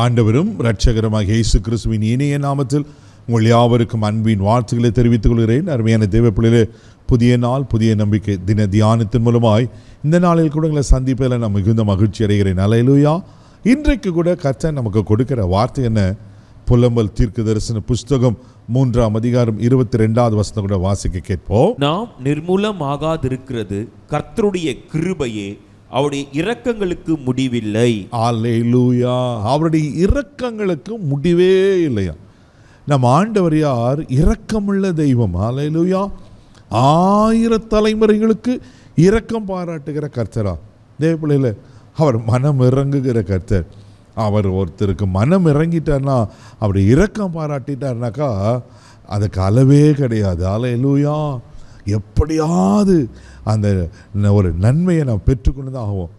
ஆண்டவரும் இரட்சகருமாகிய இயேசு கிறிஸ்துவின் இனிய நாமத்தில் உங்கள் யாவருக்கும் அன்பின் வாழ்த்துக்களை தெரிவித்துக் கொள்கிறேன். அருமையான தேவ பிள்ளைகளே, புதிய நாள், புதிய நம்பிக்கை தின தியானத்தின் மூலமாய் இந்த நாளில் கூட உங்களை சந்திப்பதில் நான் மிகுந்த மகிழ்ச்சி அடைகிறேன். அல்லேலூயா. இன்றைக்கு கூட கர்த்தர் நமக்கு கொடுக்கிற வார்த்தை என்ன? புலம்பல் தீர்க்க தரிசன புஸ்தகம் 3ஆம் அதிகாரம் 22வது வசனம் கூட வாசிக்க கேட்போம். நாம் நிர்மூலமாகாதிருக்கிறது கர்த்தருடைய கிருபையே, அவருடைய இரக்கங்களுக்கு முடிவில்லை. அல்லேலூயா. அவருடைய இரக்கங்களுக்கு முடிவே இல்லையா. நம் ஆண்டவர் யார்? இரக்கமுள்ள தெய்வம். அல்லேலூயா. 1000 தலைமுறைகளுக்கு இரக்கம் பாராட்டுகிற கர்த்தரா தேவ பிள்ளைகளே, அவர் மனம் இறங்குகிற கர்த்தர். அவர் ஒருத்தருக்கு மனம் இறங்கிட்டார்னா, அப்படி இரக்கம் பாராட்டிட்டார்னாக்கா அதுக்கு அளவே கிடையாது. அல்லேலூயா. எப்படியாவது அந்த ஒரு நன்மையை நாம் பெற்றுக்கொண்டு தான் ஆகும்.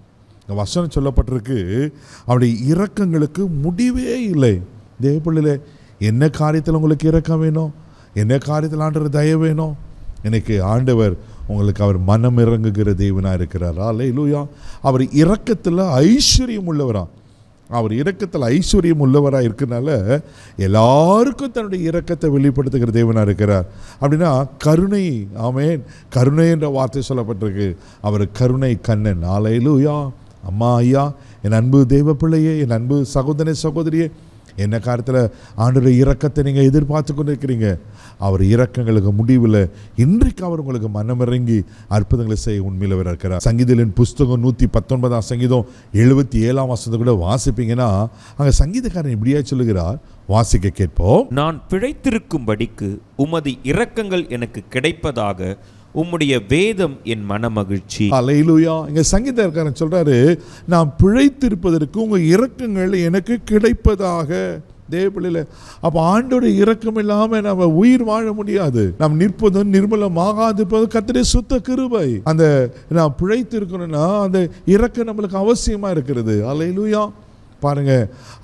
வசனம் சொல்லப்பட்டிருக்கு, அவருடைய இரக்கங்களுக்கு முடிவே இல்லை. தேவ பிள்ளைகளே, என்ன காரியத்தில் உங்களுக்கு இரக்கம் வேணும்? என்ன காரியத்தில் ஆண்டவர் தயவு வேணும்? இன்னைக்கு ஆண்டவர் உங்களுக்கு அவர் மனம் இறங்குகிற தேவனாக இருக்கிறார். அல்லேலூயா. அவர் இரக்கத்தில் ஐஸ்வர்யம் உள்ளவரா. அவர் இரக்கத்தில் ஐஸ்வர்யம் உள்ளவராக இருக்கிறனால எல்லாருக்கும் தன்னுடைய இரக்கத்தை வெளிப்படுத்துகிற தேவனாக இருக்கிறார். அப்படின்னா கருணை. ஆமென். கருணை என்ற வார்த்தை சொல்லப்பட்டிருக்கு. அவர் கருணை கண்ணன். அல்லேலூயா. அம்மா, ஐயா, என் அன்பு தேவ பிள்ளையே, என் அன்பு சகோதரனே, சகோதரியே, என்ன காரியத்தில் ஆண்டவருடைய இரக்கத்தை நீங்கள் எதிர்பார்த்து கொண்டு இருக்கிறீங்க? அவர் இரக்கங்களுக்கு முடிவில் இன்றைக்கு அவர் உங்களுக்கு மனமிறங்கி அற்புதங்களை செய்ய உண்மையில் இருக்கிறார். சங்கீதங்களின் புஸ்தகம் 119ஆம் சங்கீதம் 77ஆம் வசனத்தை கூட வாசிப்பீங்கன்னா அங்கே சங்கீதக்காரன் இப்படியா சொல்லுகிறார். வாசிக்க கேட்போம். நான் பிழைத்திருக்கும்படிக்கு உமது இரக்கங்கள் எனக்கு கிடைப்பதாக, உம்முடைய வேதம் என் மன மகிழ்ச்சி. அல்லேலூயா. இங்க சங்கீதக்காரன் சொல்றாரு, நான் பிழைத்திருப்பதற்கு உங்க இரக்கங்கள் எனக்கு கிடைப்பதாக. தேவ பிள்ளைகளே, அப்ப ஆண்டோடைய இரக்கம் இல்லாம நம்ம உயிர் வாழ முடியாது. நாம் நிற்பதும் நிர்மூலமாகாதிருப்பதும் கர்த்தருடைய சுத்த கிருபை. அந்த நான் பிழைத்திருக்கணும்னா அந்த இரக்கம் நம்மளுக்கு அவசியமா இருக்கிறது. அல்லேலூயா. பாருங்க,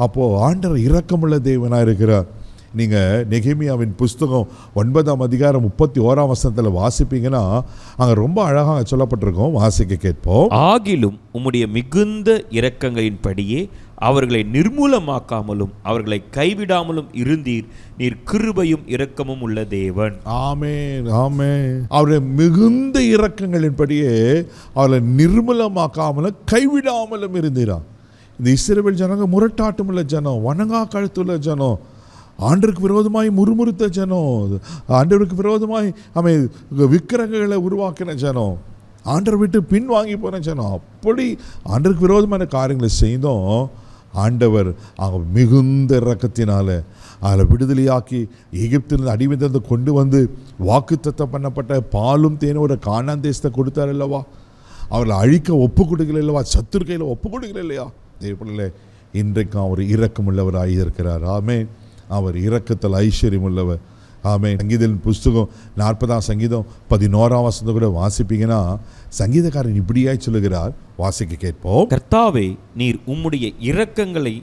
அப்போ ஆண்டவர் இரக்கமுள்ள தேவனா இருக்கிறார். நீங்கள் நெகேமியாவின் புஸ்தகம் 9ஆம் அதிகாரம் 31ஆம் வசனத்தில் வாசிப்பீங்கன்னா அங்கே ரொம்ப அழகாக சொல்லப்பட்டிருக்கோம். வாசிக்க கேட்போம். ஆகிலும் உம்முடைய மிகுந்த இரக்கங்களின் படியே அவர்களை நிர்மூலமாக்காமலும் அவர்களை கைவிடாமலும் இருந்தீர். நீர் கிருபையும் இரக்கமும் உள்ள தேவன். ஆமென், ஆமென். அவருடைய மிகுந்த இரக்கங்களின் படியே அவர்களை நிர்மூலமாக்காமலும் கைவிடாமலும் இருந்தீரா. இந்த இஸ்ரவேல் ஜனங்க முரட்டாட்டம் உள்ள ஜனம், வணங்கா கழுத்துள்ள ஜனம், ஆண்டவருக்கு விரோதமாய் முறுமுறுத்த ஜனம், ஆண்டவருக்கு விரோதமாய் அவன் விக்கிரகங்களை உருவாக்கின ஜனம், ஆண்டவர் விட்டு பின் வாங்கி போன ஜனம். அப்படி ஆண்டவருக்கு விரோதமான காரியங்களை செய்தோம். ஆண்டவர் அவங்க மிகுந்த இரக்கத்தினால அதில் விடுதலையாக்கி எகிப்திலிருந்து அடிமைத்தத்தை கொண்டு வந்து வாக்குத்தத்தம் பண்ணப்பட்ட பாலும் தேனும் ஒரு கானான் தேசத்தை கொடுத்தார் அல்லவா. அவர்களை அழிக்க ஒப்பு கொடுக்கல இல்லவா, சத்துரு கையில் ஒப்பு கொடுக்கல இல்லையா. தேவப்பிள்ளைகளே, இன்றைக்கும் அவர் இரக்கம் உள்ளவராக இருக்கிறார். ஆமென். அவர் இரக்கத்தில் ஐஸ்வர்யம் உள்ளவர். ஆமென். சங்கீதத்தின் புஸ்தகம் 40ஆம் சங்கீதம் 11ஆம் வசனத்தை கூட வாசிப்பீங்கன்னா சங்கீதக்காரன் இப்படியாய் சொல்லுகிறார். வாசிக்க கேட்போம். கர்த்தாவே, நீர் உம்முடைய இரக்கங்களை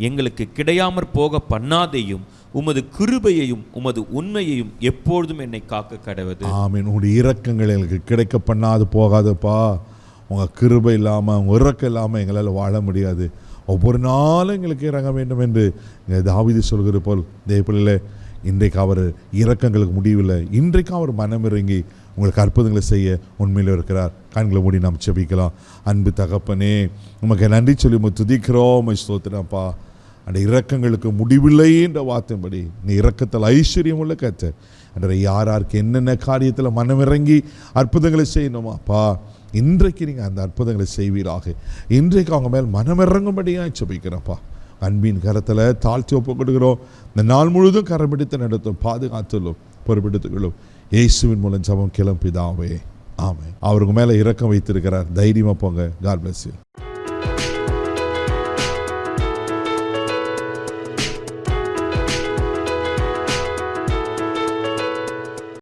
எங்களுக்கு கிடையாமற் போக பண்ணாதேயும், உமது கிருபையையும் உமது உண்மையையும் எப்பொழுதும் என்னை காக்க கடவது. ஆமென். உங்களுடைய இரக்கங்கள் எங்களுக்கு கிடைக்க பண்ணாது போகாதப்பா. உங்கள் கிருபை இல்லாமல், உங்கள் இரக்கம் இல்லாமல் எங்களால் வாழ முடியாது. ஒவ்வொரு நாளும் எங்களுக்கு இறங்க வேண்டும் என்று தாவீது சொல்கிற போல் தேவ பிள்ளைகளே, இன்றைக்கு அவர் இரக்கங்களுக்கு முடியவில்லை. இன்றைக்கு அவர் மனம் இறங்கி உங்களுக்கு அற்புதங்களை செய்ய உண்மையில் இருக்கிறார். கண்களை மூடி நாம் செபிக்கலாம். அன்பு தகப்பனே, உமக்கு நன்றி சொல்லி துதிக்கிறோம், ஸ்தோத்திரப்பா. அந்த இரக்கங்களுக்கு முடிவில்லை என்ற வார்த்தைப்படி நீ இரக்கத்தில் ஐஸ்வர்யம் உள்ள கர்த்தர். அன்றைய யாருக்கு என்னென்ன காரியத்தில் மனமிறங்கி அற்புதங்களை செய்யணுமாப்பா, இன்றைக்கு நீங்கள் அந்த அற்புதங்களை செய்வீராக. இன்றைக்கு அவங்க மேல் மனமிறங்கும்படியாக செபிக்கிறப்பா. அன்பின் கரத்தில் தாழ்த்தி ஒப்பு கொடுக்கிறோம். இந்த நாள் முழுதும் கரம் பிடித்து நடத்தும், பாதுகாத்துள்ளும், பொறுப்பெடுத்துக்கொள்ளும். இயேசுவின் மூலம் ஜெபம் கிளம்பிதாவே. ஆமென். அவருக்கு மேலே இரக்கம் வைத்திருக்கிறார். தைரியமாக போங்க. God bless you.